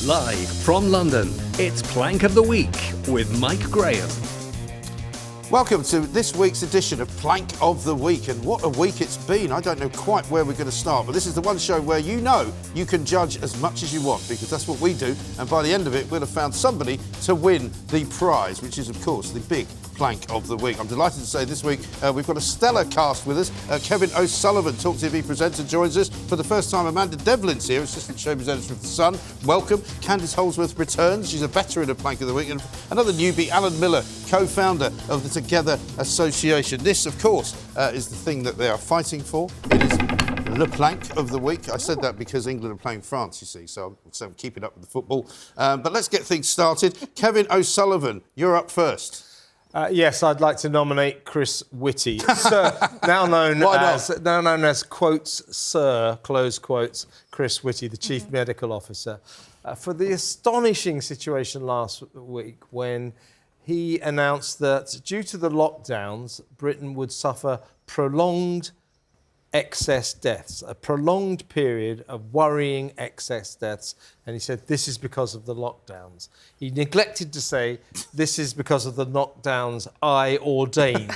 Live from London, it's Plank of the Week with Mike Graham. Welcome to this week's edition of Plank of the Week, and what a week it's been. I don't know quite where we're going to start, but this is the one show where you know you can judge as much as you want, because that's what we do, and by the end of it we'll have found somebody to win the prize, which is of course the big Plank of the Week. I'm delighted to say this week we've got a stellar cast with us. Kevin O'Sullivan, talkTV presenter, joins us. For the first time, Amanda Devlin's here, assistant show presenter of The Sun. Welcome. Candice Holdsworth returns. She's a veteran of Plank of the Week. And another newbie, Alan Miller, co-founder of the Together Association. This, of course, is the thing that they are fighting for. It is Le Plank of the Week. I said that because England are playing France, you see, so I'm keeping up with the football. But let's get things started. Kevin O'Sullivan, you're up first. Yes, I'd like to nominate Chris Whitty, Sir, now known as quotes Sir, close quotes, Chris Whitty, the Chief Medical Officer, for the astonishing situation last week when he announced that due to the lockdowns, Britain would suffer prolonged excess deaths, a prolonged period of worrying excess deaths. And he said, this is because of the lockdowns. He neglected to say, this is because of the lockdowns I ordained.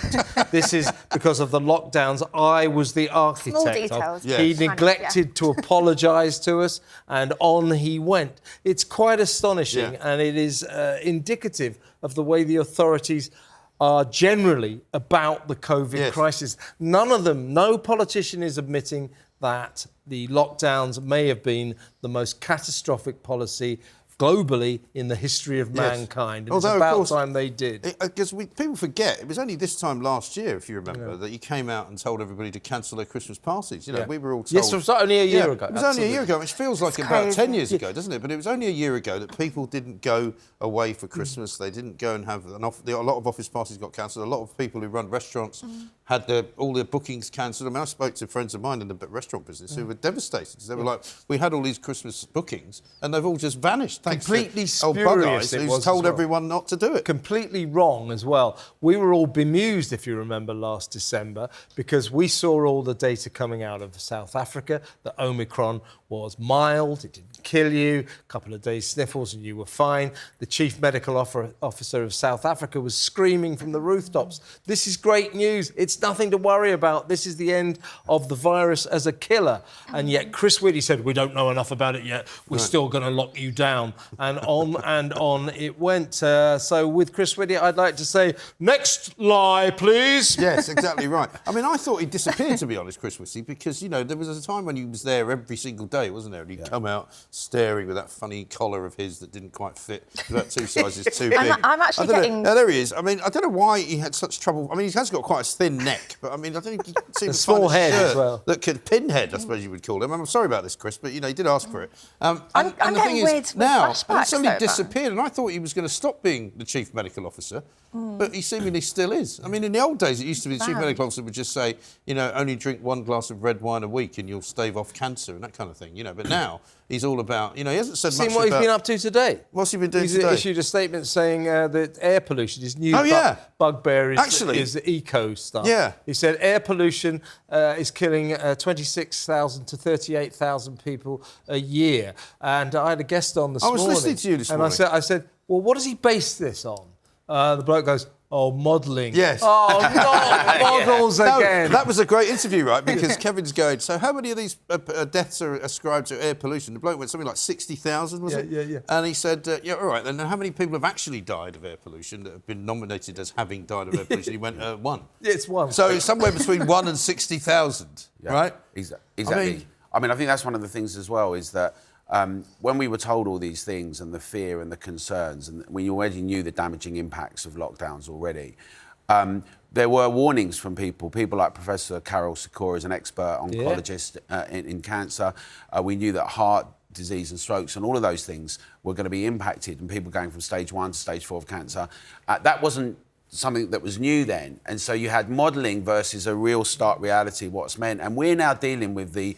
This is because of the lockdowns I was the architect Small details. of. Yes. He neglected to apologise to us, and on he went. It's quite astonishing, and it is indicative of the way the authorities are generally about the COVID crisis. None of them, no politician is admitting that the lockdowns may have been the most catastrophic policy globally in the history of mankind. And although, it's about course, time they did. Because people forget, it was only this time last year, if you remember, that you came out and told everybody to cancel their Christmas parties. You know, we were all told... Yes, it was only a year ago. It was only a year ago, which feels like about 10 years ago, doesn't it? But it was only a year ago that people didn't go away for Christmas. They didn't go and have... a lot of office parties got cancelled. A lot of people who run restaurants had all their bookings cancelled. I mean, I spoke to friends of mine in the restaurant business who were devastated. They were like, we had all these Christmas bookings and they've all just vanished. Completely spurious it was. Who's told everyone not to do it. Completely wrong as well. We were all bemused, if you remember, last December, because we saw all the data coming out of South Africa that Omicron was mild, it didn't kill you, a couple of days sniffles and you were fine. The chief medical officer of South Africa was screaming from the rooftops, this is great news, it's nothing to worry about, this is the end of the virus as a killer. And yet Chris Whitty said, we don't know enough about it yet, we're still going to lock you down. And on it went. So with Chris Whitty, I'd like to say, next lie, please. Yes, exactly right. I mean, I thought he'd disappeared, to be honest, Chris Whitty, because, you know, there was a time when he was there every single day, wasn't there? And he'd come out staring with that funny collar of his that didn't quite fit, about 2 sizes too big. I'm actually getting... Now, there he is. I mean, I don't know why he had such trouble. I mean, he has got quite a thin neck, but, I mean, I don't think he seemed to small find head shirt as well. that could... Pinhead, I suppose you would call him. I'm sorry about this, Chris, but, you know, he did ask for it. I'm getting weird now, flashbacks, he suddenly disappeared, and I thought he was going to stop being the chief medical officer, but he seemingly still is. I mean, in the old days, it used to be the chief medical officer would just say, you know, only drink 1 glass of red wine a week and you'll stave off cancer and that kind of thing, you know. But now he's all about, you know, he hasn't said much about... Seen what he's been up to today? What's he been doing today? He's issued a statement saying that air pollution, his new bugbear is the eco stuff. Yeah. He said air pollution is killing 26,000 to 38,000 people a year. And I had a guest on this morning. I was listening to you this morning. And I said, well, what does he base this on? The bloke goes, modelling. Yes. Oh, not models again. That was a great interview, right? Because Kevin's going, so how many of these deaths are ascribed to air pollution? The bloke went something like 60,000, was it? Yeah. And he said, yeah, all right, then how many people have actually died of air pollution that have been nominated as having died of air pollution? He went, 1. It's 1. So it's somewhere between 1 and 60,000, right? Exactly. I mean, I think that's one of the things as well, is that when we were told all these things and the fear and the concerns, and we already knew the damaging impacts of lockdowns already, there were warnings from people like Professor Carol Sikora is an expert oncologist in cancer. We knew that heart disease and strokes and all of those things were going to be impacted, and people going from stage 1 to stage 4 of cancer. That wasn't something that was new then. And so you had modelling versus a real stark reality, what's meant. And we're now dealing with the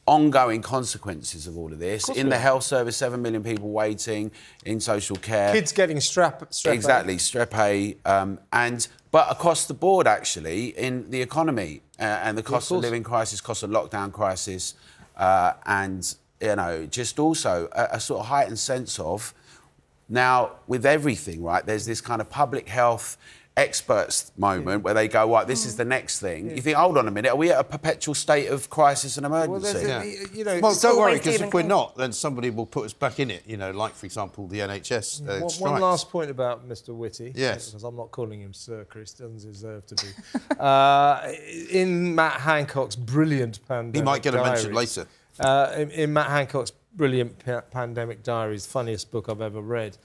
ongoing consequences of all of this. In the health service, 7 million people waiting, in social care. Kids getting strep Exactly, strep A. But across the board, actually, in the economy and the cost of living crisis, cost of lockdown crisis, and you know, just also a sort of heightened sense of, now, with everything, right, there's this kind of public health experts moment where they go, right, this is the next thing. You think, hold on a minute, are we at a perpetual state of crisis and emergency? Well, don't worry, because if we're not, then somebody will put us back in it, you know, like, for example, the NHS strikes. One last point about Mr. Whitty. Yes. Because I'm not calling him Sir Chris, doesn't deserve to be. In Matt Hancock's brilliant pandemic He might get a mention diaries, later. In Matt Hancock's brilliant pandemic diaries, funniest book I've ever read.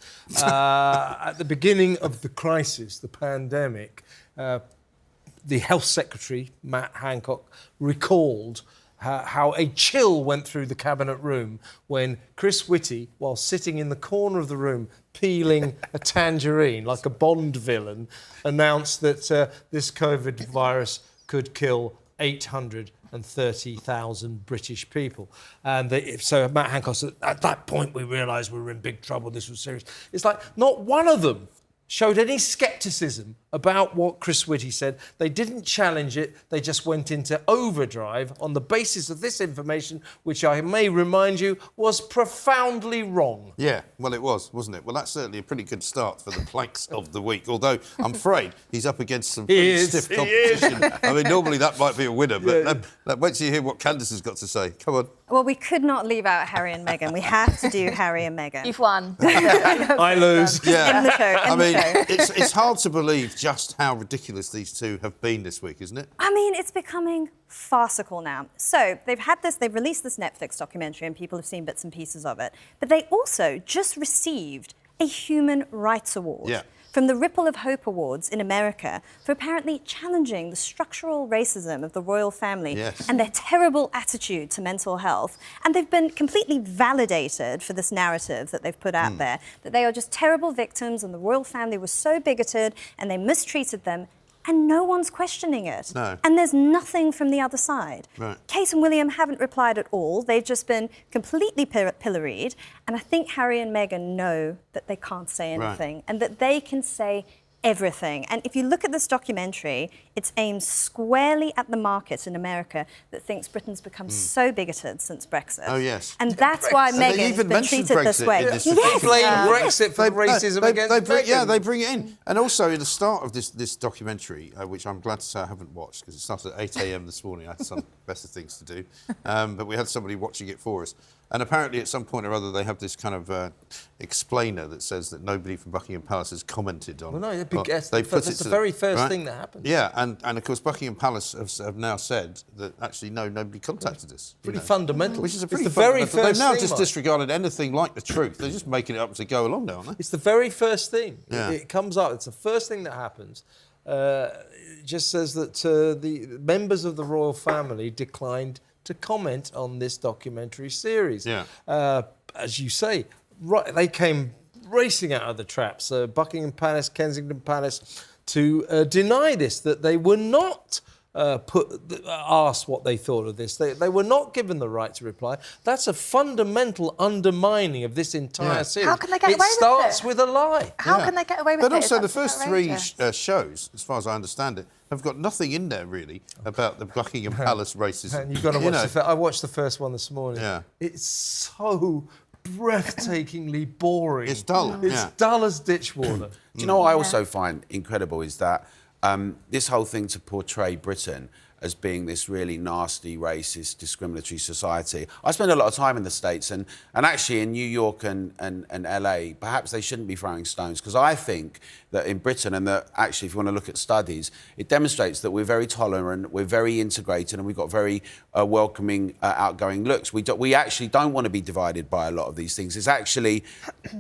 At the beginning of the crisis, the pandemic, the Health Secretary, Matt Hancock, recalled how a chill went through the cabinet room when Chris Whitty, while sitting in the corner of the room peeling a tangerine like a Bond villain, announced that this COVID virus could kill 830,000 British people. And so Matt Hancock said, at that point we realised we were in big trouble, this was serious. It's like not one of them showed any scepticism about what Chris Whitty said. They didn't challenge it, they just went into overdrive on the basis of this information, which I may remind you was profoundly wrong. Yeah, well, it was, wasn't it? Well, that's certainly a pretty good start for the planks of the week, although I'm afraid he's up against some pretty stiff competition. I mean, normally that might be a winner, but wait till you hear what Candice has got to say. Come on. Well, we could not leave out Harry and Meghan. We have to do Harry and Meghan. You've won. I lose. Yeah. In the show. I mean, it's hard to believe just how ridiculous these two have been this week, isn't it? I mean, it's becoming farcical now. So they've released this Netflix documentary and people have seen bits and pieces of it. But they also just received a Human Rights Award from the Ripple of Hope Awards in America for apparently challenging the structural racism of the royal family and their terrible attitude to mental health. And they've been completely validated for this narrative that they've put out there, that they are just terrible victims and the royal family was so bigoted and they mistreated them. And no one's questioning it. No. And there's nothing from the other side. Right. Kate and William haven't replied at all. They've just been completely pilloried. And I think Harry and Meghan know that they can't say anything and that they can say everything. And if you look at this documentary, it's aimed squarely at the market in America that thinks Britain's become so bigoted since Brexit. Oh, yes. And that's why Meghan's been treated this way. Yes. They blame Brexit for racism against Meghan. Yeah, they bring it in. And also, at the start of this documentary, which I'm glad to say I haven't watched, because it started at 8 a.m. this morning. I had some better things to do. But we had somebody watching it for us. And apparently, at some point or other, they have this kind of explainer that says that nobody from Buckingham Palace has commented on. Well, no, that's the very first thing that happened. Yeah, and of course, Buckingham Palace have now said that actually, no, nobody contacted us. Pretty fundamental. Which is a pretty it's the very fundamental. first They've now thing, just Mike. disregarded anything like the truth. They're just making it up as they go along now, aren't they? It's the very first thing. Yeah. It comes up. It's the first thing that happens. It just says that the members of the royal family declined to comment on this documentary series. Yeah. As you say, they came racing out of the traps, Buckingham Palace, Kensington Palace, to deny this, that they were not asked what they thought of this. They were not given the right to reply. That's a fundamental undermining of this entire series. How can they get away with it? It starts with a lie. How can they get away with it? But also, the It's first outrageous. three shows, as far as I understand it, have got nothing in there really about the Buckingham Palace racism. And you've got to watch I watched the first one this morning. Yeah. It's so breathtakingly boring. It's dull. It's dull as ditch water. Do you know what I also find incredible is that this whole thing to portray Britain as being this really nasty, racist, discriminatory society. I spend a lot of time in the States and actually in New York and LA, perhaps they shouldn't be throwing stones, because I think that in Britain, and that actually if you want to look at studies, it demonstrates that we're very tolerant, we're very integrated, and we've got very welcoming, outgoing looks. We actually don't want to be divided by a lot of these things. It's actually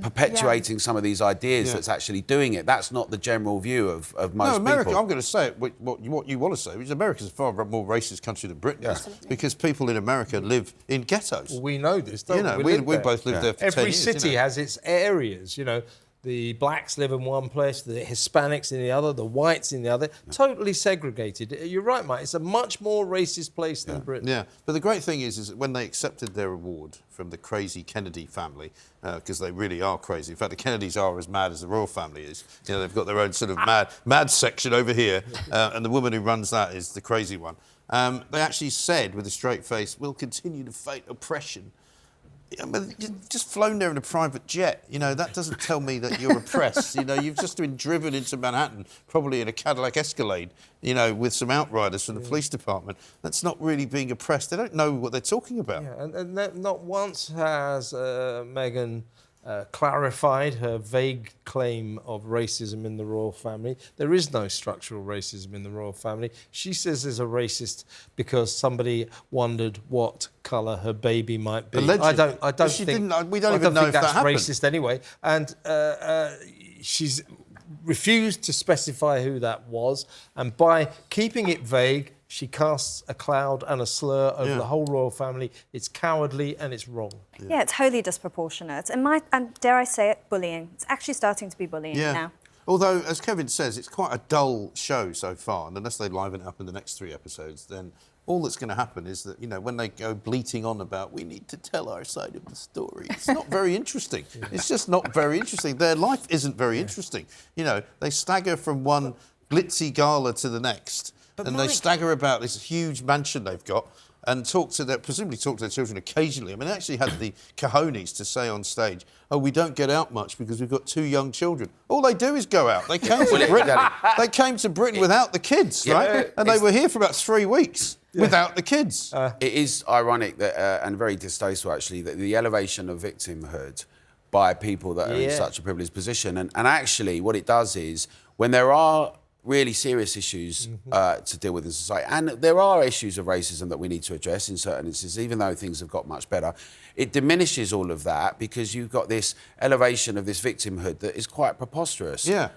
perpetuating some of these ideas that's actually doing it. That's not the general view of most No, America, people. I'm going to say it, what you want to say, which America's a far more racist country than Britain is, because people in America live in ghettos. Well, we know this, don't You know, we? we both lived there for 10 Every years. city has its areas, you know. The blacks live in one place, the Hispanics in the other, the whites in the other. Totally segregated. You're right, Mike. It's a much more racist place than Britain. Yeah, but the great thing is that when they accepted their award from the crazy Kennedy family, because they really are crazy. In fact, the Kennedys are as mad as the royal family is. You know, they've got their own sort of mad section over here, and the woman who runs that is the crazy one. They actually said with a straight face, "We'll continue to fight oppression." Yeah, but you've just flown there in a private jet. You know, that doesn't tell me that you're oppressed. You know, you've just been driven into Manhattan, probably in a Cadillac Escalade, you know, with some outriders from the police department. That's not really being oppressed. They don't know what they're talking about. Yeah, and not once has Meghan clarified her vague claim of racism in the royal family. There is no structural racism in the royal family. She says there's a racist because somebody wondered what colour her baby might be. Alleged. I don't think we don't even know if that's that happened. racist anyway. And she's refused to specify who that was, and by keeping it vague, she casts a cloud and a slur over the whole royal family. It's cowardly and it's wrong. Yeah, it's wholly disproportionate. And dare I say it, bullying. It's actually starting to be bullying now. Although, as Kevin says, it's quite a dull show so far, and unless they liven it up in the next 3 episodes, then all that's going to happen is that, you know, when they go bleating on about we need to tell our side of the story, it's not very interesting. It's just not very interesting. Their life isn't very interesting. You know, they stagger from one glitzy gala to the next, and they stagger about this huge mansion they've got and presumably talk to their children occasionally. I mean, they actually had the cojones to say on stage, oh, we don't get out much because we've got 2 young children. All they do is go out. They came to Britain. They came to Britain without the kids, right? And they were here for about 3 weeks without the kids. It is ironic that, and very distasteful actually, that the elevation of victimhood by people that are in such a privileged position. And actually what it does is, when there are really serious issues to deal with in society, and there are issues of racism that we need to address in certain instances, even though things have got much better, it diminishes all of that because you've got this elevation of this victimhood that is quite preposterous. Yeah.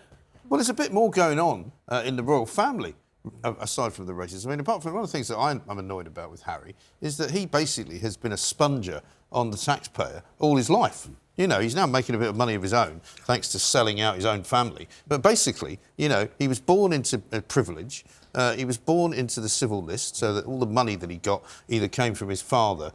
Well, there's a bit more going on in the royal family, aside from the racism. I mean, apart from one of the things that I'm annoyed about with Harry is that he basically has been a sponger on the taxpayer all his life. You know, he's now making a bit of money of his own, thanks to selling out his own family. But basically, you know, he was born into privilege. He was born into the civil list, so that all the money that he got either came from his father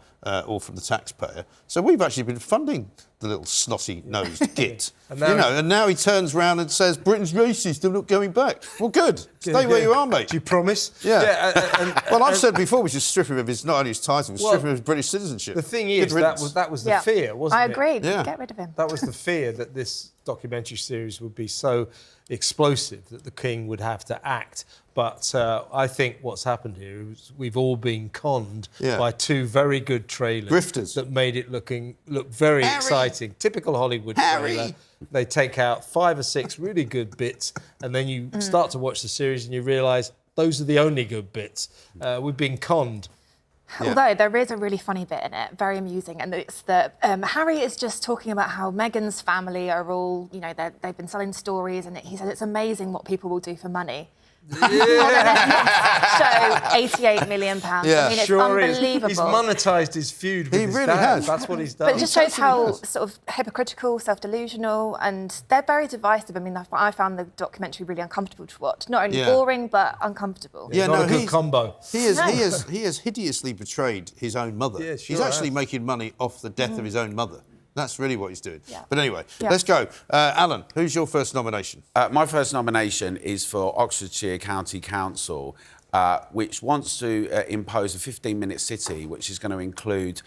or from the taxpayer. So we've actually been funding the little snotty-nosed git. And now he turns round and says, Britain's racist, I'm not going back. Well, good. Stay where you are, mate. Do you promise? Well, I've said before we should strip him of his, not only his title, but strip him of his British citizenship. The thing is, that was the fear, wasn't it? I agree. Get rid of him. That was the fear, that this documentary series would be so explosive that the King would have to act. But I think what's happened here is we've all been conned by 2 very good trailers. Grifters. That made it look very exciting. Typical Hollywood trailer. They take out 5 or 6 really good bits, and then you start to watch the series and you realise those are the only good bits. We've been conned. Although there is a really funny bit in it, very amusing, and it's that Harry is just talking about how Meghan's family are all, you know, they've been selling stories, and he said it's amazing what people will do for money. Show £88 million. I mean, it's unbelievable. He's monetised his feud with his dad. Has. That's what he's done. But it just shows how sort of hypocritical, self-delusional, and they're very divisive. I mean, I found the documentary really uncomfortable to watch. Not only boring, but uncomfortable. Not a good combo. He has hideously betrayed his own mother. Yeah, he's actually making money off the death of his own mother. That's really what he's doing. But anyway, let's go. Alan, who's your first nomination? My first nomination is for Oxfordshire County Council, which wants to impose a 15-minute city, which is going to include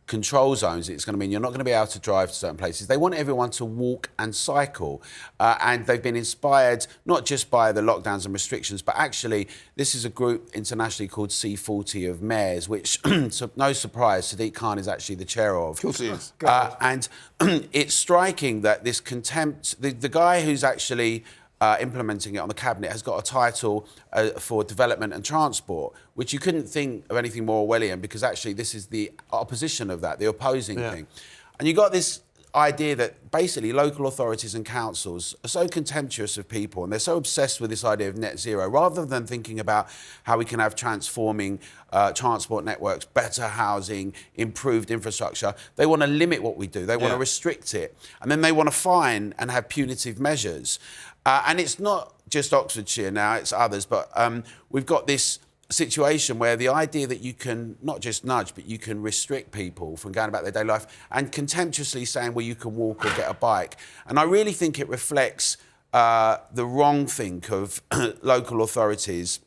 control zones. It's going to mean you're not going to be able to drive to certain places. They want everyone to walk and cycle. And they've been inspired not just by the lockdowns and restrictions, but actually this is a group internationally called C40 of mayors, which, no surprise, Sadiq Khan is actually the chair of. Of course he is. And it's striking that this contempt... The guy who's actually... implementing it on the cabinet has got a title for development and transport, which you couldn't think of anything more Orwellian, because actually this is the opposition of that, the opposing thing. And you got this idea that basically local authorities and councils are so contemptuous of people, and they're so obsessed with this idea of net zero, rather than thinking about how we can have transforming transport networks, better housing, improved infrastructure. They want to limit what we do. They want to restrict it. And then they want to fine and have punitive measures. And it's not just Oxfordshire now, it's others, but we've got this situation where the idea that you can not just nudge, but you can restrict people from going about their daily life, and contemptuously saying, well, you can walk or get a bike. And I really think it reflects the wrong think of local authorities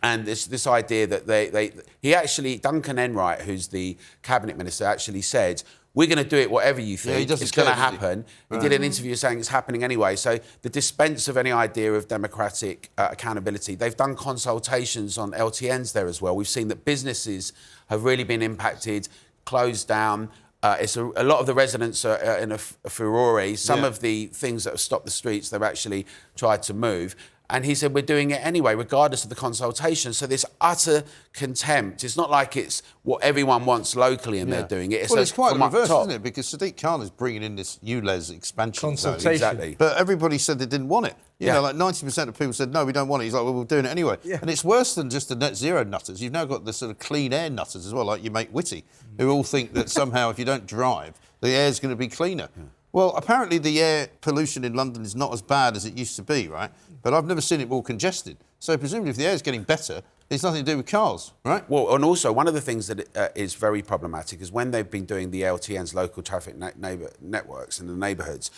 And this idea that he actually, Duncan Enright, who's the cabinet minister, actually said, we're going to do it whatever you think, it's going to happen. He did an interview saying it's happening anyway. So the dispense of any idea of democratic accountability, they've done consultations on LTNs there as well. We've seen that businesses have really been impacted, closed down. A lot of the residents are in a furore. Some of the things that have stopped the streets, they've actually tried to move. And he said, we're doing it anyway, regardless of the consultation. So this utter contempt, it's not like it's what everyone wants locally and they're doing it. It's quite the reverse, isn't it? Because Sadiq Khan is bringing in this ULEZ expansion zone. Exactly. But everybody said they didn't want it. You know, like 90% of people said, no, we don't want it. He's like, well, we're doing it anyway. Yeah. And it's worse than just the net zero nutters. You've now got the sort of clean air nutters as well, like your mate WHITTY, who all think that somehow if you don't drive, the air's going to be cleaner. Yeah. Well, apparently the air pollution in London is not as bad as it used to be, right? But I've never seen it more congested. So presumably if the air is getting better, it's nothing to do with cars, right? Well, and also one of the things that is very problematic is when they've been doing the LTNs, local traffic networks in the neighbourhoods,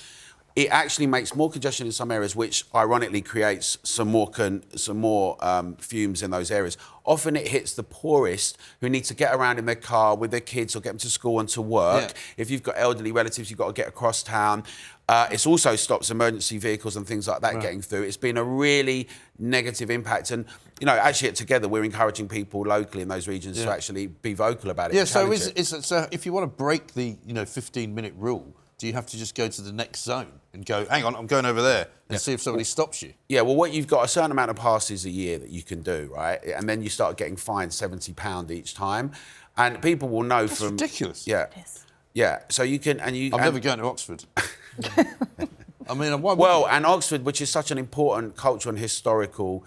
it actually makes more congestion in some areas, which ironically creates some more fumes in those areas. Often it hits the poorest who need to get around in their car with their kids or get them to school and to work. Yeah. If you've got elderly relatives, you've got to get across town. It also stops emergency vehicles and things like that getting through. It's been a really negative impact. And, you know, actually Together we're encouraging people locally in those regions to actually be vocal about it. Yeah, so if you want to break the 15-minute rule, do you have to just go to the next zone and go, hang on, I'm going over there, and see if somebody stops you? Yeah, well, what you've got a certain amount of passes a year that you can do, right? And then you start getting fined £70 each time. And people will know That's ridiculous. Yeah. Yeah, so you can... I'm never going to Oxford. I mean, and Oxford, which is such an important cultural and historical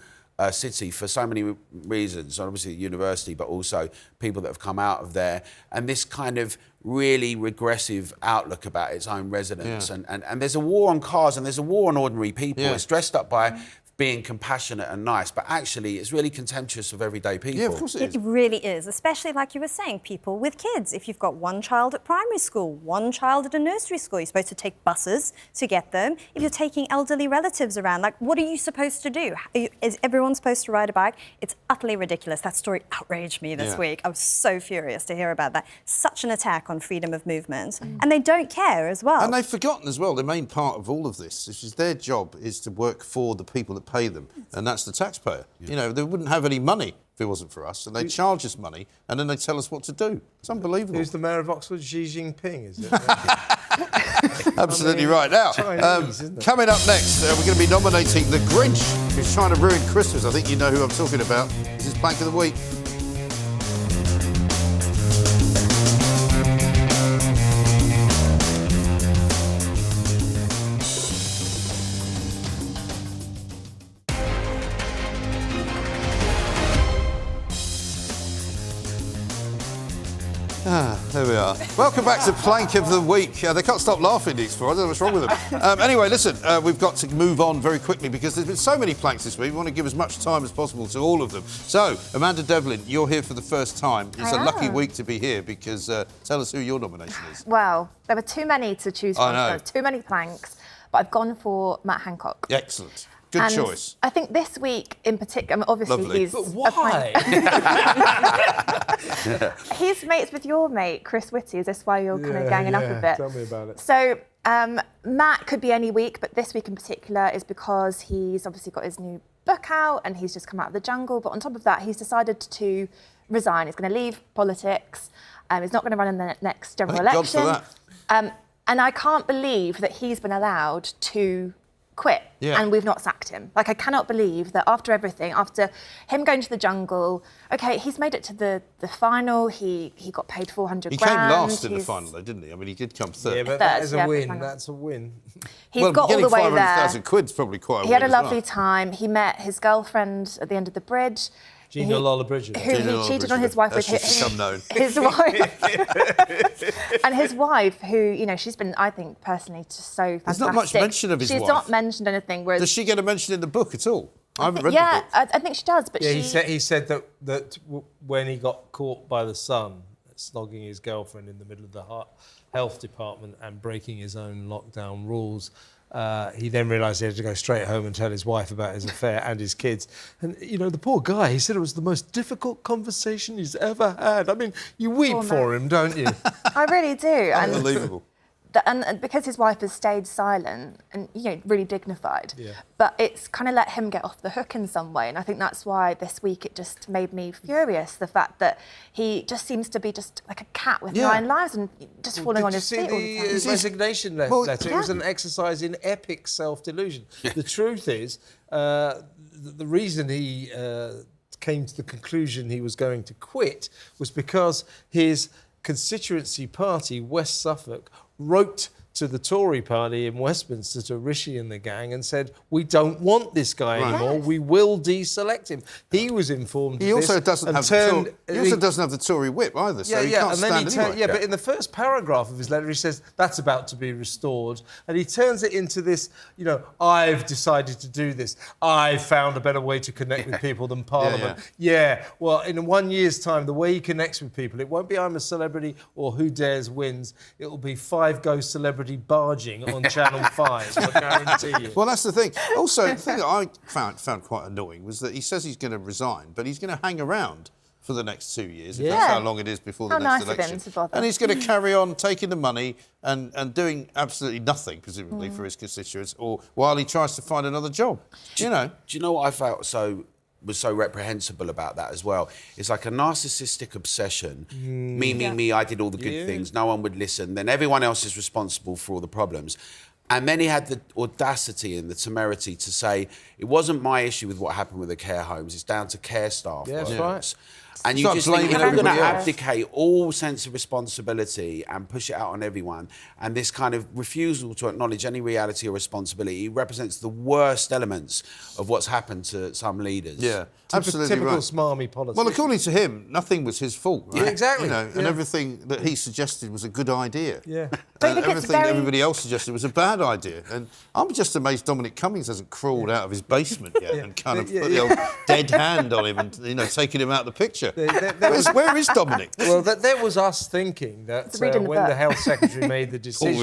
city for so many reasons, obviously the university, but also people that have come out of there, and this kind of really regressive outlook about its own residents. And there's a war on cars and there's a war on ordinary people. It's dressed up by being compassionate and nice, but actually it's really contemptuous of everyday people. Yeah, of course it is. It really is, especially like you were saying, people with kids. If you've got one child at primary school, one child at a nursery school, you're supposed to take buses to get them. If you're taking elderly relatives around, like, what are you supposed to do? Is everyone supposed to ride a bike? It's utterly ridiculous. That story outraged me this week. I was so furious to hear about that. Such an attack on freedom of movement. And they don't care as well. And they've forgotten as well, the main part of all of this, which is their job is to work for the people that pay them, and that's the taxpayer. You know, they wouldn't have any money if it wasn't for us, and they charge us money, and then they tell us what to do. It's unbelievable. Who's the mayor of Oxford? Xi Jinping, is it? Absolutely right. Now, Chinese, coming up next, we're going to be nominating the Grinch, who's trying to ruin Christmas. I think you know who I'm talking about. This is Plank of the Week. There we are. Welcome back to Plank of the Week. They can't stop laughing, these four. I don't know what's wrong with them. Anyway, listen, we've got to move on very quickly because there's been so many planks this week. We want to give as much time as possible to all of them. So, Amanda Devlin, you're here for the first time. It's a lucky week to be here because tell us who your nomination is. Well, there were too many to choose from. There were too many planks, but I've gone for Matt Hancock. Excellent. Good choice. I think this week in particular, I mean, obviously he's... But why? He's mates with your mate, Chris Whitty. Is this why you're kind of ganging up a bit? Tell me about it. So, Matt could be any week, but this week in particular is because he's obviously got his new book out and he's just come out of the jungle. But on top of that, he's decided to resign. He's going to leave politics. He's not going to run in the next general election. God for that. And I can't believe that he's been allowed to quit and we've not sacked him. Like, I cannot believe that after everything, after him going to the jungle, OK, he's made it to the final, he got paid 400 grand. He came last in the final, though, didn't he? I mean, he did come third. Yeah, but that is a win. That's a win. He's got all the way there. 500,000 quid's probably quite a win. He had a lovely time. He met his girlfriend at the end of the bridge. Gina Lola Bridget. Who he cheated on his wife with. Become known. His wife. And his wife, who, you know, she's been, I think, personally, just so fantastic. There's not much mention of his wife. She's not mentioned anything. Whereas does she get a mention in the book at all? I haven't read the book. Yeah, I think she does, but he said that when he got caught by the sun, snogging his girlfriend in the middle of the health department and breaking his own lockdown rules. He then realised he had to go straight home and tell his wife about his affair and his kids. And, you know, the poor guy, he said it was the most difficult conversation he's ever had. I mean, you weep for him, don't you? I really do. Unbelievable. And because his wife has stayed silent and, you know, really dignified, but it's kind of let him get off the hook in some way. And I think that's why this week it just made me furious, the fact that he just seems to be just like a cat with 9 lives and just falling on his feet all the time. Did you see the resignation letter? It was an exercise in epic self-delusion. The truth is, the reason he came to the conclusion he was going to quit was because his constituency party, West Suffolk, wrote to the Tory party in Westminster, to RISHI and the gang, and said, we don't want this guy anymore, we will deselect him. He was informed he of also this doesn't have he also doesn't have the Tory whip either, so he can't stand anyway. But in the first paragraph of his letter, he says, that's about to be restored. And he turns it into this, you know, I've decided to do this. I've found a better way to connect with people than Parliament. Well, in 1 year's time, the way he connects with people, it won't be I'm a Celebrity or Who Dares Wins. It will be 5 Go Celebrity barging on Channel 5, I guarantee you. Well, that's the thing. Also, the thing that I found quite annoying was that he says he's going to resign, but he's going to hang around for the next 2 years, if that's how long it is before the next election. And he's going to carry on taking the money and doing absolutely nothing, presumably, for his constituents, or while he tries to find another job. Do you know what I felt was so reprehensible about that as well? It's like a narcissistic obsession. Me, I did all the good things. No one would listen. Then everyone else is responsible for all the problems. And then he had the audacity and the temerity to say, it wasn't my issue with what happened with the care homes, it's down to care staff. That's right. And you just think, if you're going to abdicate all sense of responsibility and push it out on everyone, and this kind of refusal to acknowledge any reality or responsibility represents the worst elements of what's happened to some leaders. Yeah, absolutely typical right. smarmy politics. Well, according to him, nothing was his fault, right? Yeah, exactly. You know, and everything that he suggested was a good idea. Yeah. And everything everybody else suggested was a bad idea. And I'm just amazed Dominic Cummings hasn't crawled out of his basement yet and kind of put the old dead hand on him and, you know, taken him out of the picture. Where is Dominic? Well, there was us thinking that when the Health Secretary made the decision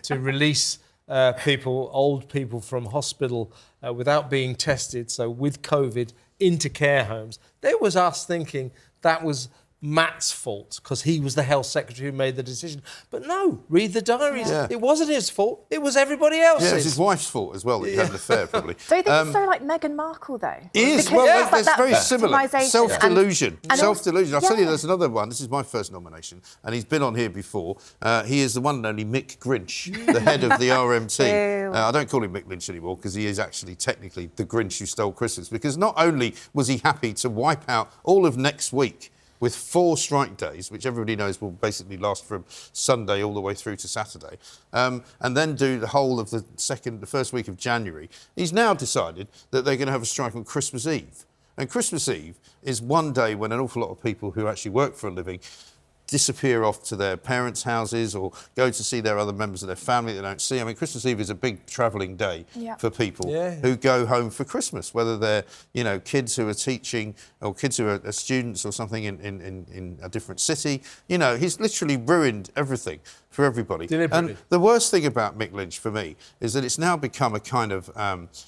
to release old people from hospital without being tested, so with COVID, into care homes, there was us thinking that was Matt's fault because he was the Health Secretary who made the decision. But no, read the diaries. Yeah. It wasn't his fault. It was everybody else's. Yeah, it was his wife's fault as well that he had an affair, probably. Do you think it's so like Meghan Markle, though? It is. Well, it's very similar. Self-delusion. Self-delusion. I'll tell you, there's another one. This is my first nomination, and he's been on here before. He is the one and only Mick Grinch, the head of the RMT. I don't call him Mick Lynch anymore because he is actually technically the Grinch who stole Christmas, because not only was he happy to wipe out all of next week with 4 strike days, which everybody knows will basically last from Sunday all the way through to Saturday, and then do the whole of the first week of January. He's now decided that they're going to have a strike on Christmas Eve. And Christmas Eve is one day when an awful lot of people who actually work for a living disappear off to their parents' houses or go to see their other members of their family they don't see. I mean, Christmas Eve is a big travelling day for people who go home for Christmas, whether they're, you know, kids who are teaching or kids who are students or something in a different city. You know, he's literally ruined everything for everybody. And the worst thing about Mick Lynch for me is that it's now become a kind of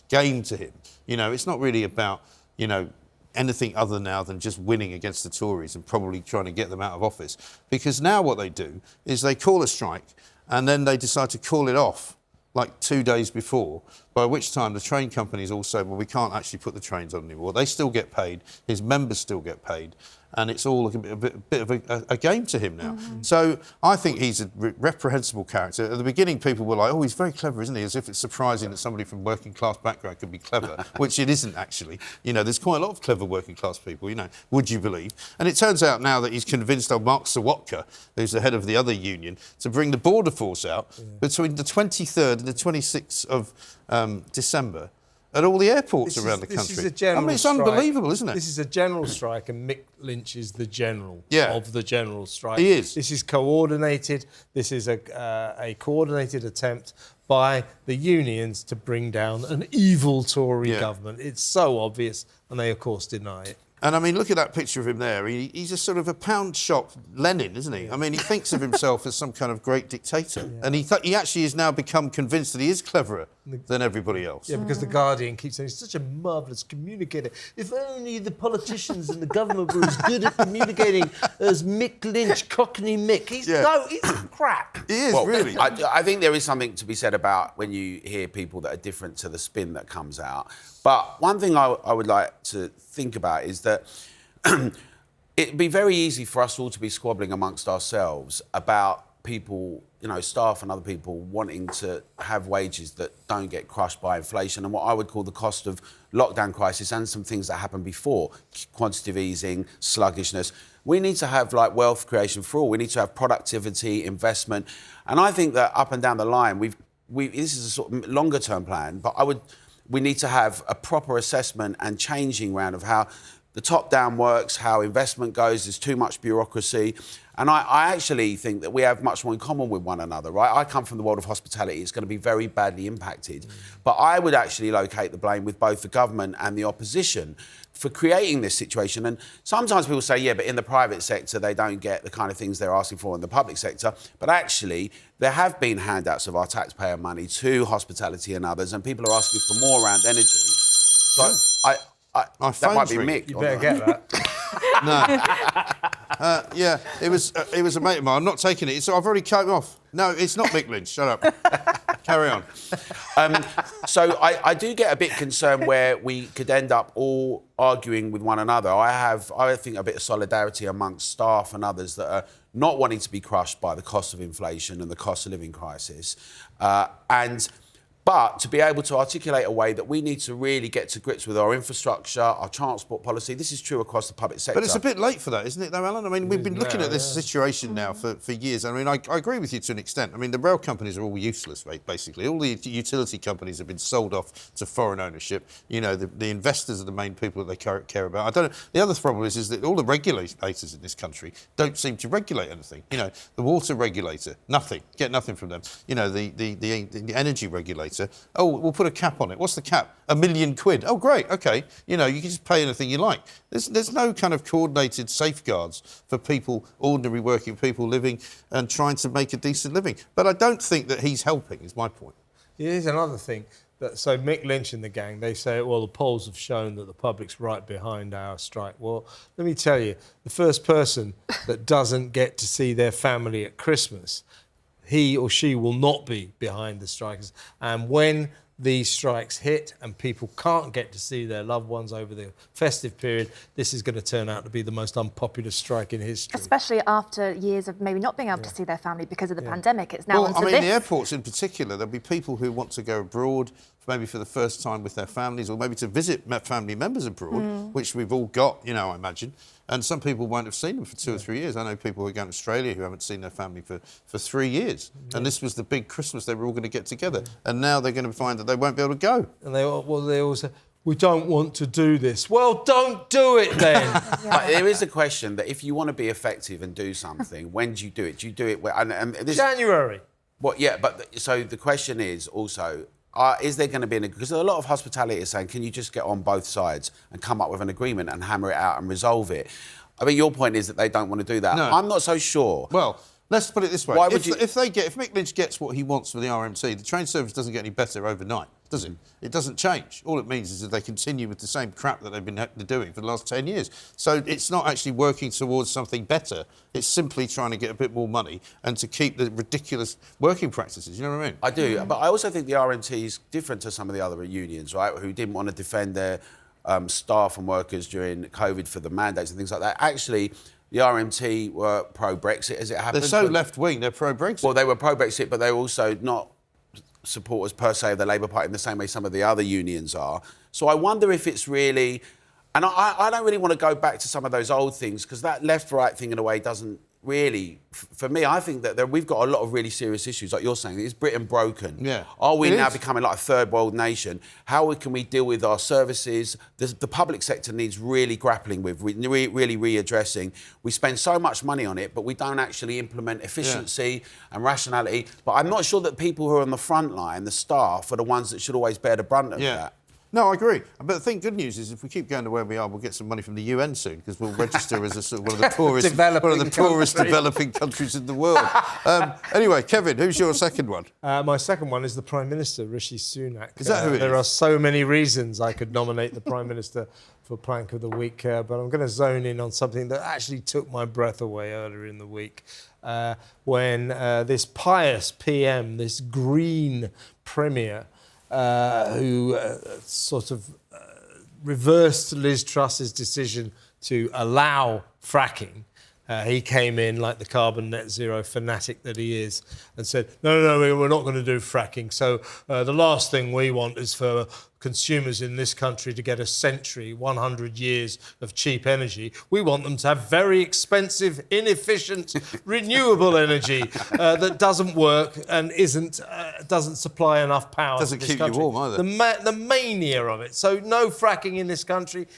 game to him. You know, it's not really about, you know, anything other now than just winning against the Tories and probably trying to get them out of office. Because now what they do is they call a strike and then they decide to call it off like 2 days before, by which time the train companies all say, well, we can't actually put the trains on anymore. They still get paid, his members still get paid, and it's all a bit of a game to him now. So I think he's a reprehensible character. At the beginning, people were like, oh, he's very clever, isn't he? As if it's surprising that somebody from working class background could be clever, which it isn't actually. You know, there's quite a lot of clever working class people, you know, would you believe? And it turns out now that he's convinced Mark Sawatka, who's the head of the other union, to bring the border force out between the 23rd and the 26th of December at all the airports around the country. This is a general it's unbelievable, isn't it? This is a general strike, and Mick Lynch is the general of the general strike. He is. This is coordinated. This is a coordinated attempt by the unions to bring down an evil Tory government. It's so obvious, and they, of course, deny it. And I mean, look at that picture of him there. He's a sort of a pound shop Lenin, isn't he? I mean, he thinks of himself as some kind of great dictator. And he actually has now become convinced that he is cleverer than everybody else. Yeah, because The Guardian keeps saying he's such a marvellous communicator. If only the politicians and the government were as good at communicating as Mick Lynch, Cockney Mick. He's crap. He is, really. I think there is something to be said about when you hear people that are different to the spin that comes out. But one thing I would like to think about is that it'd be very easy for us all to be squabbling amongst ourselves about people, you know, staff and other people wanting to have wages that don't get crushed by inflation and what I would call the cost of lockdown crisis and some things that happened before, quantitative easing, sluggishness. We need to have like wealth creation for all. We need to have productivity, investment. And I think that up and down the line, this is a sort of longer term plan, but we need to have a proper assessment and changing round of how the top-down works, how investment goes. There's too much bureaucracy. And I actually think that we have much more in common with one another, right? I come from the world of hospitality. It's going to be very badly impacted. But I would actually locate the blame with both the government and the opposition for creating this situation. And sometimes people say, yeah, but in the private sector, they don't get the kind of things they're asking for in the public sector. But actually, there have been handouts of our taxpayer money to hospitality and others, and people are asking for more around energy. So that might be Mick. You better get that. No. Yeah, it was a mate of mine. I'm not taking it. So I've already cut him off. No, it's not Mick Lynch. Shut up. Carry on. So I do get a bit concerned where we could end up all arguing with one another. I think a bit of solidarity amongst staff and others that are not wanting to be crushed by the cost of inflation and the cost of living crisis. But to be able to articulate a way that we need to really get to grips with our infrastructure, our transport policy. This is true across the public sector. But it's a bit late for that, isn't it, though, Alan? I mean, we've been looking at this situation now for years. I mean, I agree with you to an extent. I mean, the rail companies are all useless, basically. All the utility companies have been sold off to foreign ownership. You know, the investors are the main people that they care about. I don't know. The other problem is that all the regulators in this country don't seem to regulate anything. You know, the water regulator, nothing. Get nothing from them. You know, the energy regulator. Oh, we'll put a cap on it. What's the cap? £1 million. Oh, great. OK. You know, you can just pay anything you like. There's no kind of coordinated safeguards for people, ordinary working people living and trying to make a decent living. But I don't think that he's helping, is my point. Here's another thing. So Mick Lynch and the gang, they say, well, the polls have shown that the public's right behind our strike. Well, let me tell you, the first person that doesn't get to see their family at Christmas, he or she will not be behind the strikers. And when these strikes hit and people can't get to see their loved ones over the festive period, this is going to turn out to be the most unpopular strike in history. Especially after years of maybe not being able to see their family because of the pandemic. It's now onto I mean, this. the airports in particular, there'll be people who want to go abroad, maybe for the first time with their families, or maybe to visit family members abroad, which we've all got, you know, I imagine. And some people won't have seen them for 2 or 3 years. I know people who are going to Australia who haven't seen their family for 3 years. And this was the big Christmas they were all going to get together. And now they're going to find that they won't be able to go. And they all say, we don't want to do this. Well, don't do it then. But there is a question that if you want to be effective and do something, when do you do it? Do you do it... And this, January. Well, yeah, but so the question is also... is there going to be an... Because a lot of hospitality is saying, can you just get on both sides and come up with an agreement and hammer it out and resolve it? I mean, your point is that they don't want to do that. No. I'm not so sure. Well, let's put it this way. Why if would if Mick Lynch gets what he wants for the RMT, the train service doesn't get any better overnight, does it? It doesn't change. All it means is that they continue with the same crap that they've been doing for the last 10 years. So it's not actually working towards something better. It's simply trying to get a bit more money and to keep the ridiculous working practices. You know what I mean? I do, but I also think the RMT is different to some of the other unions, right, who didn't want to defend their staff and workers during COVID for the mandates and things like that. Actually, the RMT were pro-Brexit, as it happened. They're so left-wing, they're pro-Brexit. Well, they were pro-Brexit, but they were also not supporters per se of the Labour Party in the same way some of the other unions are. So I wonder if it's really... And I don't really want to go back to some of those old things, because that left-right thing, in a way, doesn't really... For me, I think that we've got a lot of really serious issues, like you're saying. Is Britain broken? Yeah. Are we now becoming like a third world nation? How can we deal with our services? The public sector needs really grappling with, really readdressing. We spend so much money on it, but we don't actually implement efficiency and rationality. But I'm not sure that people who are on the front line, the staff, are the ones that should always bear the brunt of that. No, I agree. But the good news is if we keep going to where we are, we'll get some money from the UN soon because we'll register as a sort of one of the poorest developing countries in the world. Anyway, Kevin, who's your second one? My second one is the Prime Minister, Rishi Sunak. Is that who it is? There are so many reasons I could nominate the Prime Minister for Plank of the Week, but I'm going to zone in on something that actually took my breath away earlier in the week when this pious PM, this Green Premier, who sort of reversed Liz Truss's decision to allow fracking. He came in like the carbon net zero fanatic that he is and said, no, we're not going to do fracking. So the last thing we want is for consumers in this country to get a century, 100 years of cheap energy. We want them to have very expensive, inefficient, renewable energy that doesn't work and doesn't supply enough power to this country. Doesn't keep you warm either. The mania of it. So no fracking in this country.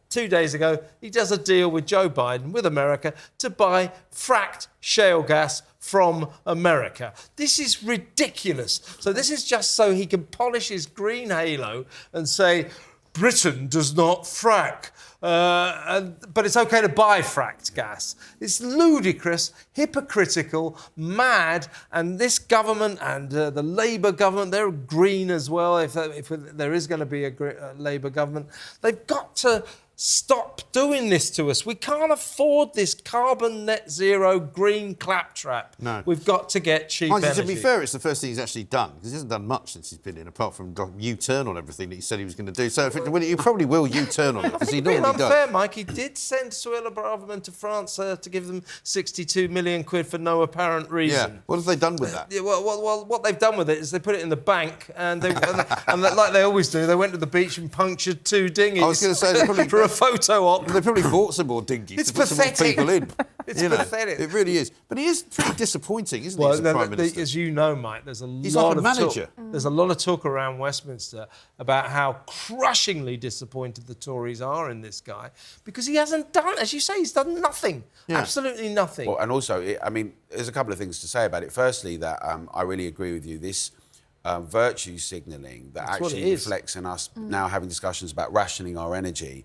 2 days ago, he does a deal with Joe Biden, with America, to buy fracked shale gas from America. This is ridiculous. So this is just so he can polish his green halo and say, Britain does not frack. But it's OK to buy fracked gas. It's ludicrous, hypocritical, mad, and this government and the Labour government, they're green as well, if there is going to be a Labour government. They've got to stop doing this to us. We can't afford this carbon net zero green claptrap. No. We've got to get cheap energy. To be fair, it's the first thing he's actually done, because he hasn't done much since he's been in, apart from U-turn on everything that he said he was going to do. So he probably will U-turn on it, because he normally does. Unfair, Mike. He did send Suella Braverman to France to give them 62 million quid for no apparent reason. Yeah. What have they done with that? Well, what they've done with it is they put it in the bank, and like they always do, they went to the beach and punctured 2 dinghies. I was going to say, they probably for a photo op. They probably bought some more dinghies. It's to put pathetic. some more people in. It's pathetic. It really is. But he is pretty disappointing, isn't he, as a Prime Minister? As you know, Mike, there's He's like a manager. There's a lot of talk around Westminster about how crushingly disappointed the Tories are in this guy because he hasn't done, as you say, he's done nothing. Yeah. Absolutely nothing. Well, and also, there's a couple of things to say about it. Firstly, that I really agree with you. This virtue signalling that actually reflects in us now having discussions about rationing our energy.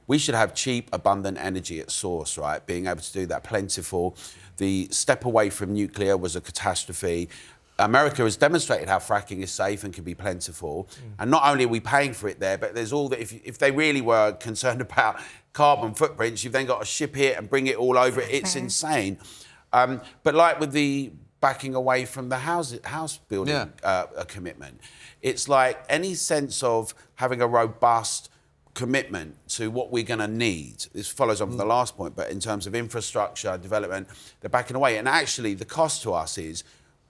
We should have cheap, abundant energy at source, right? Being able to do that, plentiful. The step away from nuclear was a catastrophe. America has demonstrated how fracking is safe and can be plentiful. And not only are we paying for it there, but there's all that, if they really were concerned about carbon footprints, you've then got to ship it and bring it all over it. It's insane. But like with the backing away from the house building commitment, it's like any sense of having a robust commitment to what we're going to need. This follows on from the last point, but in terms of infrastructure, development, they're backing away. And actually, the cost to us is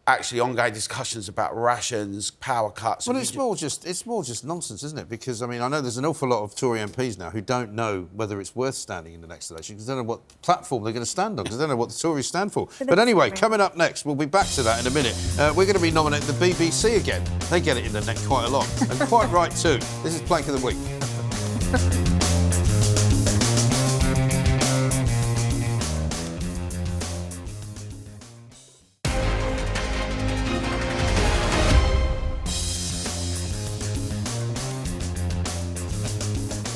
actually ongoing discussions about rations, power cuts. Well, it's more just nonsense, isn't it? Because, I know there's an awful lot of Tory MPs now who don't know whether it's worth standing in the next election because they don't know what platform they're going to stand on because they don't know what the Tories stand for. But anyway, coming up next, we'll be back to that in a minute. We're going to be nominating the BBC again. They get it in the neck quite a lot. And quite right, too. This is Plank of the Week.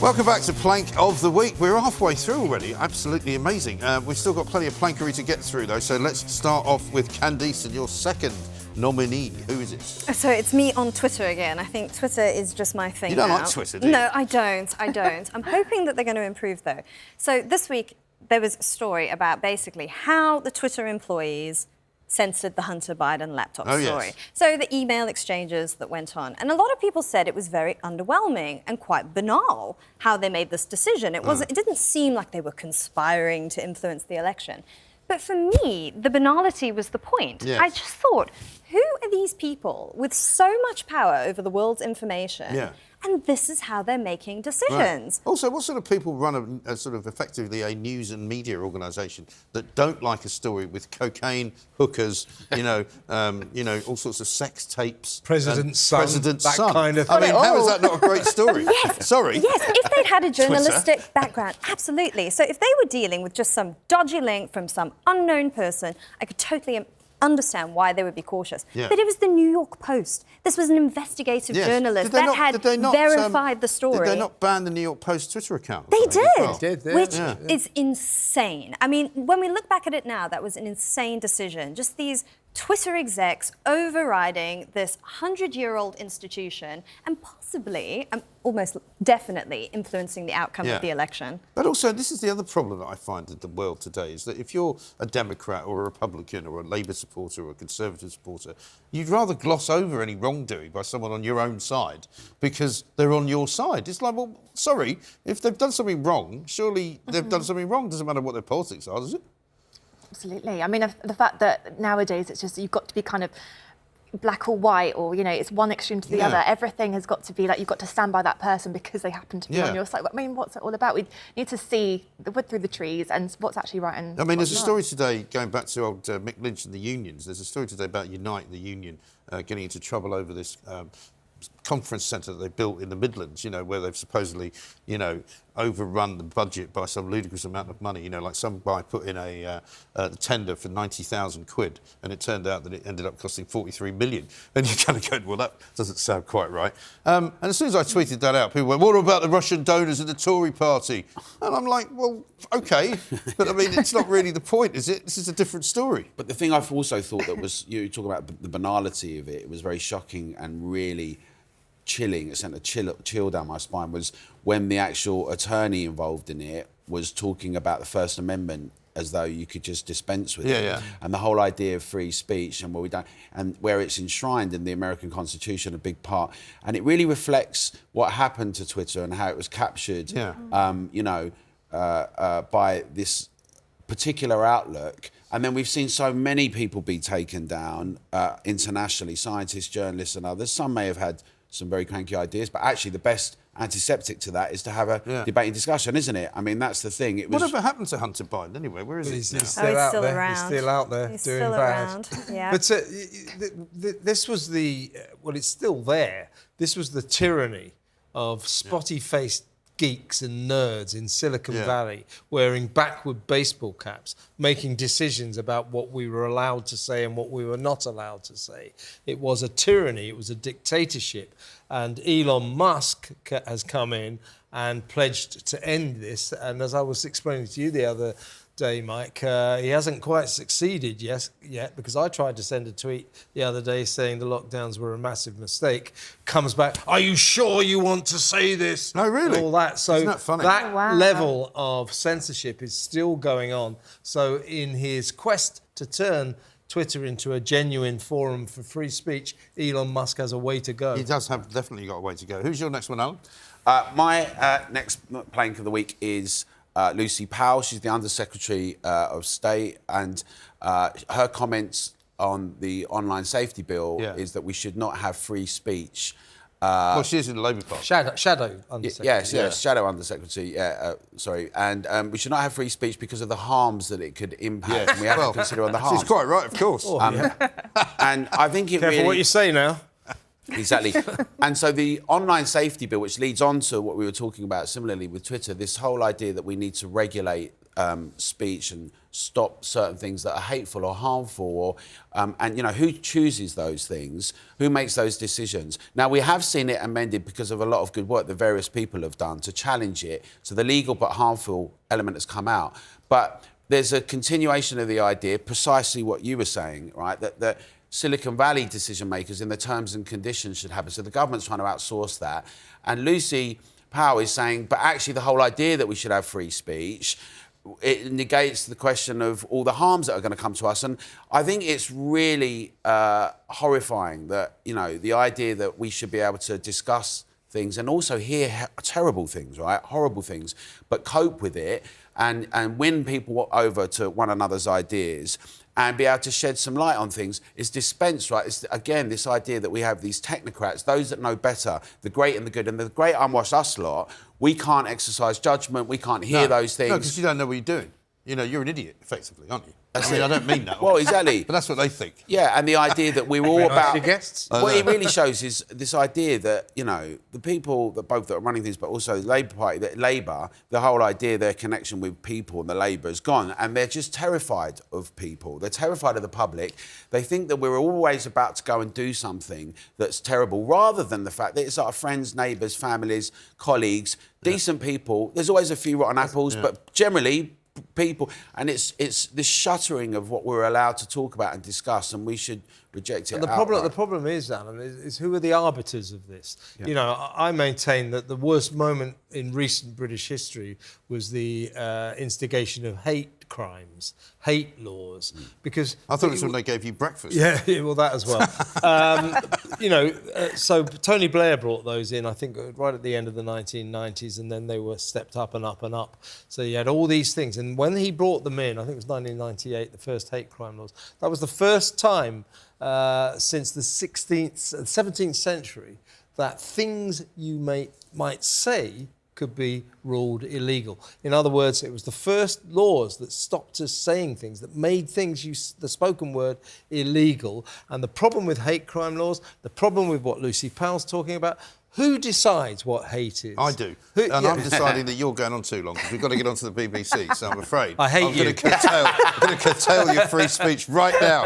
Welcome back to Plank of the Week. We're halfway through already. Absolutely amazing. We've still got plenty of plankery to get through, though, so let's start off with Candice and your second nominee. Who is it? So it's me on Twitter again. I think Twitter is just my thing. You don't now. like Twitter, do you? No, I don't. I'm hoping that they're going to improve, though. So this week, there was a story about basically how the Twitter employees censored the Hunter Biden laptop story. Yes. So the email exchanges that went on. And a lot of people said it was very underwhelming and quite banal how they made this decision. It didn't seem like they were conspiring to influence the election. But for me, the banality was the point. Yes. I just thought, who are these people with so much power over the world's information? Yeah. And this is how they're making decisions. Right. Also, what sort of people run a sort of effectively a news and media organisation that don't like a story with cocaine, hookers, all sorts of sex tapes? President's son, that son. kind of thing. How is that not a great story? Yes. Sorry. Yes, if they'd had a journalistic background, absolutely. So if they were dealing with just some dodgy link from some unknown person, I could totally understand why they would be cautious. Yeah. But it was the New York Post. This was an investigative journalist that had verified the story. Did they not ban the New York Post Twitter account? They did, well? which is insane. I mean, when we look back at it now, that was an insane decision. Just these Twitter execs overriding this 100-year-old institution and possibly, almost definitely, influencing the outcome of the election. But also, this is the other problem that I find in the world today, is that if you're a Democrat or a Republican or a Labour supporter or a Conservative supporter, you'd rather gloss over any wrongdoing by someone on your own side because they're on your side. It's like, well, sorry, if they've done something wrong, surely they've done something wrong. Doesn't matter what their politics are, does it? Absolutely. I mean, the fact that nowadays it's just you've got to be kind of black or white, or, you know, it's one extreme to the other. Everything has got to be like you've got to stand by that person because they happen to be on your side. I mean, what's it all about? We need to see the wood through the trees and what's actually right and I mean, there's a not. story today, going back to old Mick Lynch and the unions, there's a story today about Unite, the union, getting into trouble over this conference centre that they built in the Midlands, you know, where they've supposedly, you know, overrun the budget by some ludicrous amount of money. You know, like some guy put in a tender for 90,000 quid, and it turned out that it ended up costing 43 million. And you kind of go, well, that doesn't sound quite right. And as soon as I tweeted that out, people went, what about the Russian donors in the Tory party? And I'm like, well, OK, but I mean, it's not really the point, is it? This is a different story. But the thing I've also thought that was, you talk about the banality of it, it was very shocking and really chilling. It sent a chill down my spine, was when the actual attorney involved in it was talking about the First Amendment as though you could just dispense with it. And the whole idea of free speech and what we don't, and where it's enshrined in the American Constitution, a big part. And it really reflects what happened to Twitter and how it was captured, you know, by this particular outlook. And then we've seen so many people be taken down internationally, scientists, journalists and others. Some may have had some very cranky ideas, but actually the best antiseptic to that is to have a debating discussion, isn't it? I mean, that's the thing. It was... Whatever happened to Hunter Biden anyway? Where is he? He's now? still out there. around. He's still out there He's doing still bad. around. Yeah. But this was the well, it's still there. This was the tyranny of spotty-faced geeks and nerds in Silicon Valley wearing backward baseball caps, making decisions about what we were allowed to say and what we were not allowed to say. It was a tyranny, it was a dictatorship. And Elon Musk has come in and pledged to end this. And as I was explaining to you the other day, Mike, he hasn't quite succeeded yet, because I tried to send a tweet the other day saying the lockdowns were a massive mistake. Comes back, are you sure you want to say this? No, really? And all that. So isn't that funny? That level of censorship is still going on. So in his quest to turn Twitter into a genuine forum for free speech, Elon Musk has a way to go. He does have definitely got a way to go. Who's your next one, Alan? My next plank of the week is Lucy Powell. She's the Undersecretary of State, and her comments on the online safety bill is that we should not have free speech. Well, she is in the Labour Party. Shadow Undersecretary. Yes, Shadow Undersecretary, sorry. And we should not have free speech because of the harms that it could impact. And we have to consider on the harms. She's quite right, of course. And I think it Careful really... what you say now. Exactly. And so the online safety bill, which leads on to what we were talking about similarly with Twitter, this whole idea that we need to regulate speech and stop certain things that are hateful or harmful, or, and, you know, who chooses those things? Who makes those decisions? Now, we have seen it amended because of a lot of good work that various people have done to challenge it. So the legal but harmful element has come out. But there's a continuation of the idea, precisely what you were saying, right, that Silicon Valley decision makers in the terms and conditions should happen. So the government's trying to outsource that. And Lucy Powell is saying, but actually the whole idea that we should have free speech, it negates the question of all the harms that are going to come to us. And I think it's really horrifying that, you know, the idea that we should be able to discuss things and also hear terrible things, right, horrible things, but cope with it and win people over to one another's ideas and be able to shed some light on things is dispensed, right? It's, again, this idea that we have these technocrats, those that know better, the great and the good, and the great unwashed us lot, we can't exercise judgment, we can't hear those things. No, because you don't know what you're doing. You know, you're an idiot, effectively, aren't you? I mean, I don't mean that. Well, exactly. But that's what they think. Yeah, and the idea that we're all about... Your guests. What it really shows is this idea that, you know, the people that both that are running things, but also the Labour Party, that Labour, the whole idea, their connection with people and the Labour is gone, and they're just terrified of people. They're terrified of the public. They think that we're always about to go and do something that's terrible, rather than the fact that it's our friends, neighbours, families, colleagues, decent people. There's always a few rotten apples, but generally... people, and it's this shuttering of what we're allowed to talk about and discuss, and we should reject it. And the problem is, Alan, is who are the arbiters of this? Yeah. You know, I maintain that the worst moment in recent British history was the instigation of hate crimes, hate laws, because... I thought it was when they gave you breakfast. Yeah, well, that as well. You know, so Tony Blair brought those in, I think, right at the end of the 1990s, and then they were stepped up and up and up. So you had all these things. And when he brought them in, I think it was 1998, the first hate crime laws, that was the first time since the 17th century that things you might say could be ruled illegal. In other words, it was the first laws that stopped us saying things, that made things, the spoken word, illegal. And the problem with hate crime laws, the problem with what Lucy Powell's talking about, who decides what hate is? I do. I'm deciding that you're going on too long because we've got to get onto the BBC, so I'm afraid. I'm going to curtail your free speech right now.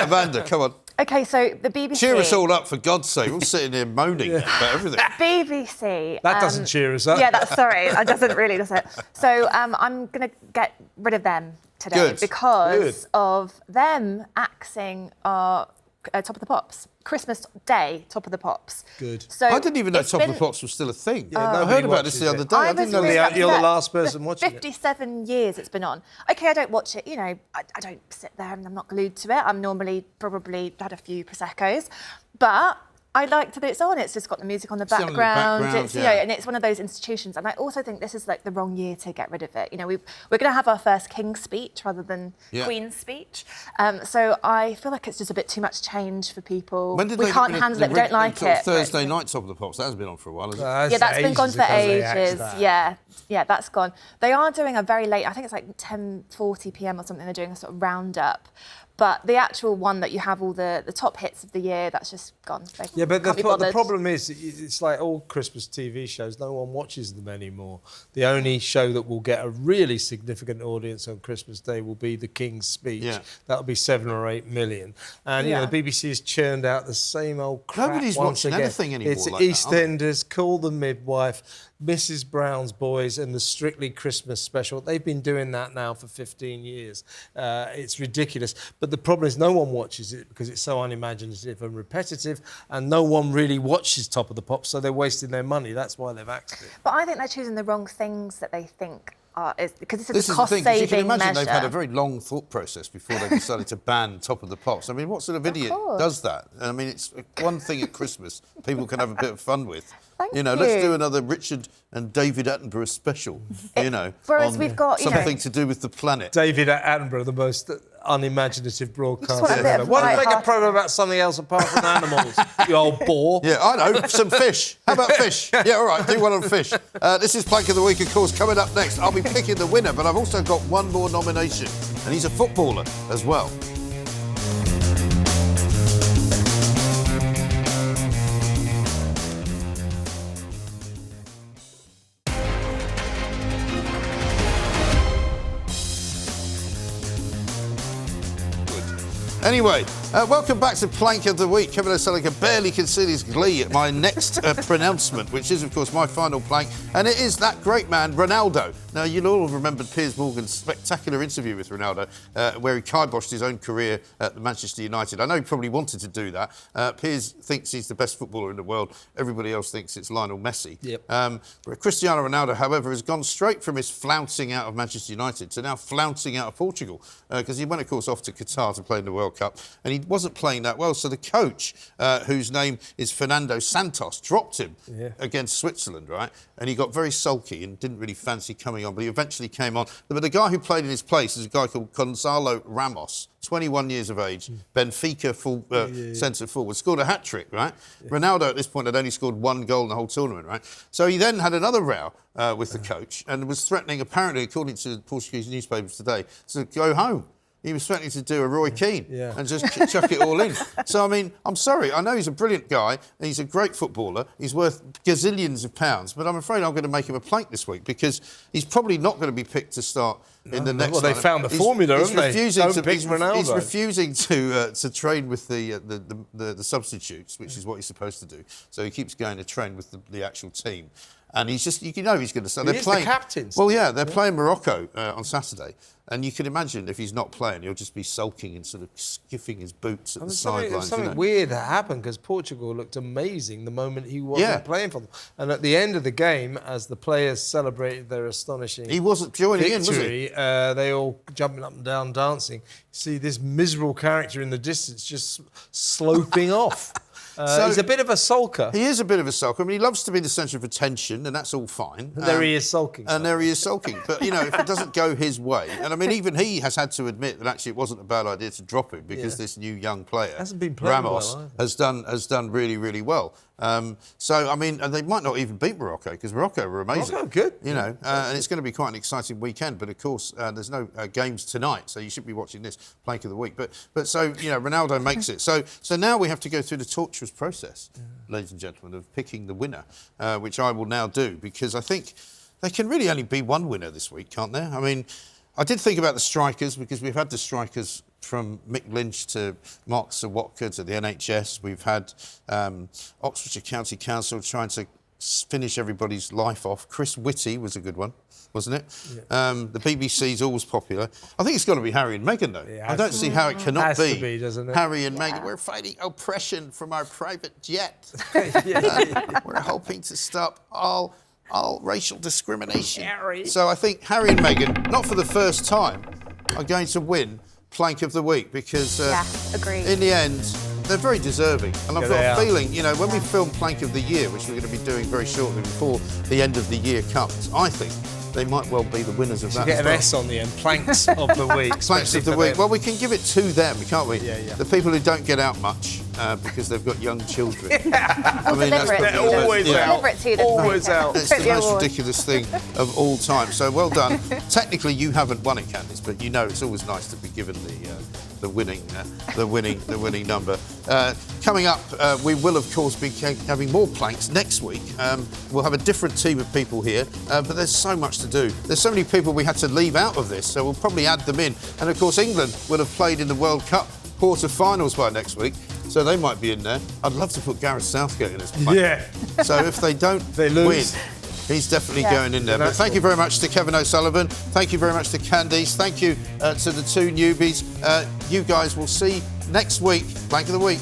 Amanda, come on. OK, so the BBC... Cheer us all up, for God's sake. We're all sitting here moaning about everything. BBC... That doesn't cheer us up. Yeah, sorry, it doesn't really, does it? So I'm going to get rid of them today because of them axing our Top of the Pops. Christmas Day, Top of the Pops. Good. So I didn't even know Top of the Pops was still a thing. Yeah, I heard about this the other day. I didn't know you're the last person watching 57 years it's been on. OK, I don't watch it, you know, I don't sit there and I'm not glued to it. I'm normally probably had a few Prosecco's. But I like that it's on. It's just got the music on the background. It's, you know, and it's one of those institutions. And I also think this is like the wrong year to get rid of it. You know, we're going to have our first King's speech rather than Queen's speech. So I feel like it's just a bit too much change for people. We can't handle it. We don't like it. Thursday night Top of the Pops. That has been on for a while, hasn't it? Yeah, that's been gone for ages. Yeah, that's gone. They are doing a very late. I think it's like 10:40 p.m. or something. They're doing a sort of roundup. But the actual one that you have all the top hits of the year, that's just gone. Yeah, but the problem is, it's like all Christmas TV shows, no one watches them anymore. The only show that will get a really significant audience on Christmas Day will be the King's speech. Yeah. That'll be 7 or 8 million. And, you know, the BBC has churned out the same old crap. Nobody's watching anything anymore. It's like EastEnders, Call the Midwife, Mrs. Brown's Boys and the Strictly Christmas special. They've been doing that now for 15 years. It's ridiculous. But the problem is no one watches it because it's so unimaginative and repetitive, and no one really watches Top of the Pops, so they're wasting their money. That's why they've axed it. But I think they're choosing the wrong things that they think because this is a cost-saving you can imagine measure. They've had a very long thought process before they decided to ban Top of the Pops. I mean, what sort of idiot does that? I mean, it's one thing at Christmas people can have a bit of fun with. Thank you. Let's do another Richard and David Attenborough special, whereas we've got, something to do with the planet. David Attenborough, the most unimaginative broadcaster. Why don't you make a program about something else apart from animals, you old bore? Yeah, I know, some fish. How about fish? Yeah, all right, do one on fish. This is Plank of the Week, of course. Coming up next, I'll be picking the winner, but I've also got one more nomination, and he's a footballer as well. Anyway, welcome back to Plank of the Week. Kevin O'Sullivan barely conceal his glee at my next pronouncement, which is, of course, my final plank, and it is that great man, Ronaldo. Now, you'll all have remembered Piers Morgan's spectacular interview with Ronaldo, where he kiboshed his own career at Manchester United. I know he probably wanted to do that. Piers thinks he's the best footballer in the world. Everybody else thinks it's Lionel Messi. Yep. Cristiano Ronaldo, however, has gone straight from his flouncing out of Manchester United to now flouncing out of Portugal, because he went, of course, off to Qatar to play in the World Cup, and he wasn't playing that well. So the coach, whose name is Fernando Santos, dropped him against Switzerland, right? And he got very sulky and didn't really fancy coming on, but he eventually came on. But the guy who played in his place is a guy called Gonzalo Ramos, 21 years of age, Benfica centre forward, scored a hat-trick, right? Ronaldo at this point had only scored 1 goal in the whole tournament, right? So he then had another row with the coach and was threatening, apparently, according to Portuguese newspapers today, to go home. he was threatening to do a Roy Keane and just chuck it all in. So, I mean, I'm sorry. I know he's a brilliant guy. And he's a great footballer. He's worth gazillions of pounds. But I'm afraid I'm going to make him a plank this week because he's probably not going to be picked to start in the next. Well, they found the formula, haven't they? He's refusing to train with the substitutes, which is what he's supposed to do. So he keeps going to train with the actual team. And he's just, you know he's going to start. They're playing the captains. Well, yeah, they're playing Morocco on Saturday. And you can imagine if he's not playing, he'll just be sulking and sort of skiffing his boots at the sidelines. Something weird that happened because Portugal looked amazing the moment he wasn't playing for them. And at the end of the game, as the players celebrated their astonishing he wasn't joining victory, in, was he? They all jumping up and down, dancing. See this miserable character in the distance just sloping off. So he's a bit of a sulker. He is a bit of a sulker. I mean, he loves to be the centre of attention, and that's all fine. And there he is sulking. And there he is sulking. But, you know, if it doesn't go his way, and I mean, even he has had to admit that actually it wasn't a bad idea to drop him because this new young player, hasn't been playing Ramos, well, has done really, really well. So, I mean, and they might not even beat Morocco because Morocco were amazing. Morocco, good. You know, and it's going to be quite an exciting weekend. But, of course, there's no games tonight, so you should be watching this Plank of the Week. But so, you know, Ronaldo makes it. So now we have to go through the torturous process, ladies and gentlemen, of picking the winner, which I will now do because I think there can really only be one winner this week, can't there? I mean, I did think about the strikers because we've had the strikers from MICK Lynch to Mark Sawatka to the NHS. We've had Oxfordshire County Council trying to finish everybody's life off. Chris Whitty was a good one, wasn't it? Yeah. The BBC's always popular. I think it's got to be Harry and Meghan, though. I don't see how it cannot be, doesn't it? Harry and Meghan. We're fighting oppression from our private jet. We're hoping to stop all racial discrimination. Harry. So I think Harry and Meghan, not for the first time, are going to win Plank of the Week because agreed. In the end, they're very deserving. And I've got a feeling, you know, when we film Plank of the Year, which we're going to be doing very shortly before the end of the year comes, I think they might well be the winners of that. Get an S on the end. Planks of the week. Planks of the week. Well, we can give it to them, can't we? Yeah. The people who don't get out much because they've got young children. I mean, they're always out. Always out. It's the most ridiculous thing of all time. So well done. Technically, you haven't won it, Candice, but you know it's always nice to be given the winning number. Coming up, we will of course be having more planks next week. We'll have a different team of people here, but there's so much to do. There's so many people we had to leave out of this, so we'll probably add them in. And of course, England will have played in the World Cup quarter-finals by next week, so they might be in there. I'd love to put Gareth Southgate in this plank. Yeah. So if they don't they lose. win, he's definitely going in there. But thank you very much to Kevin O'Sullivan. Thank you very much to Candice. Thank you to the two newbies. You guys will see next week. Plank of the Week.